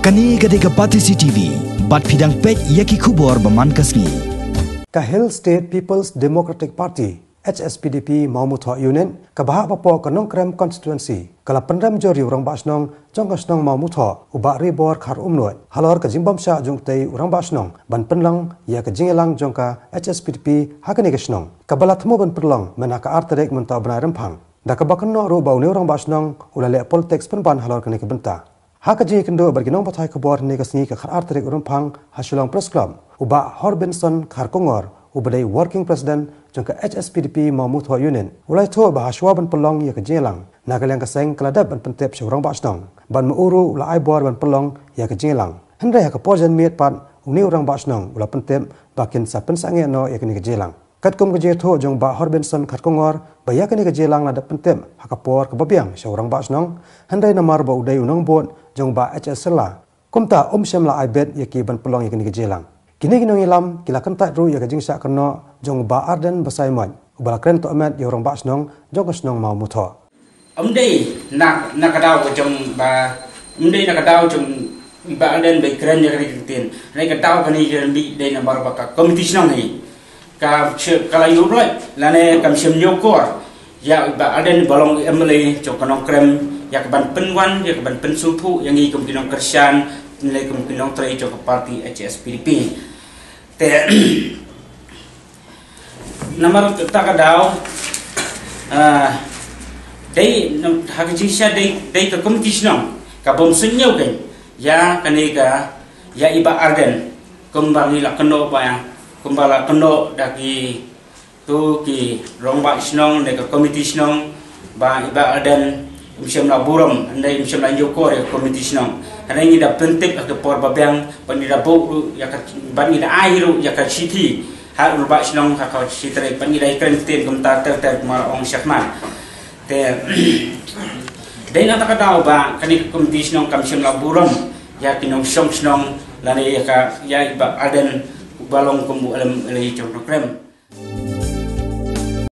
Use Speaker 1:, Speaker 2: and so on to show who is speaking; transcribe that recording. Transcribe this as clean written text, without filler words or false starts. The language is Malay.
Speaker 1: Kani gadega Batisi TV, bat pidang pek yaki kubor baman kasni.
Speaker 2: Kahil State People's Democratic Party Hspdp Mawmuthoh Union kabahak papo Kynnoh Krem constituency kala pendam jori Rangbah Shnong jong Shnong Mawmuthoh ubak ribor khar umnoi halor ka Jingbam sha jong tei Rangbah Shnong ban Pynlong ya ka Jingïalang jong ka Hspdp hakani ka Shnong kabala thmo ban Pynlong mena ka arterek menta bana rempang da ka bakanno ro bau ne Rangbah Shnong ulale politics penban halor kani ka benta haka ji kendo berginong pathai kabor ne ka sngi ka khar arterek rempang hasulong press club ubak Horbenson khar kongor ubadai working president jangka Hspdp Mawmuthoh Union ulai tho bahaswa ban Pynlong ya ka Jingïalang nagalang ka seng keladap ban pentep syurang ba Shnong ban muuru ulai bor ban Pynlong ya ka Jingïalang hendai ka pojan miet pat uni urang ba Shnong ula pentep bakin sa pensange no ya ka ni ka Jingïalang katkum ka je tho jong ba Horbenson khat kongor ba ya ka ni ka Jingïalang la pentep hakapor ka babiang syurang ba Shnong hendai namar ba udai unang bot jong ba HSLA kumta syamla aibet ya ki ban Pynlong ya ka ni ka Jingïalang kini kinong ilam kila kentat ru ya kajing syak kena jong ba arden basai man ubala kren to amat ya orang ba Shnong jong Shnong Mawmuthoh
Speaker 3: dei nak kadau jong ba dei nak kadau jong ba arden be kren ya kritin nei kadau kani bi dei nambar ba ka komiti Shnong ni ka kala yu roi lane kam sim nyokor ya ba arden balong emle jong Kynnoh Krem ya ka ban penwan ya ka ban pensulpu yang i Kynnoh Kersian nilai Kynnoh trai jong parti Hspdp nomor tak kadau dei hakijisha dei ke komiti Shnong ka bom senyau kan ya kaneka ya iba arden kembali la Kynnoh ba kembala Kynnoh daki tu ki Rangbah Shnong de komiti Shnong ba iba arden msyam la buram andai msyam la jokor komiti Shnong hari ini dah penting ke por babiang panida bau ya ka bani da airu ya ka city har Rangbah Shnong ka ka city panida ikren ten kumta ter mal ong syakman te dai na ta kadau ba kani komiti Shnong kam syam la buram ya Kynnoh Shnong lani ya ka ya iba aden balong kumbu alam ele Kynnoh Krem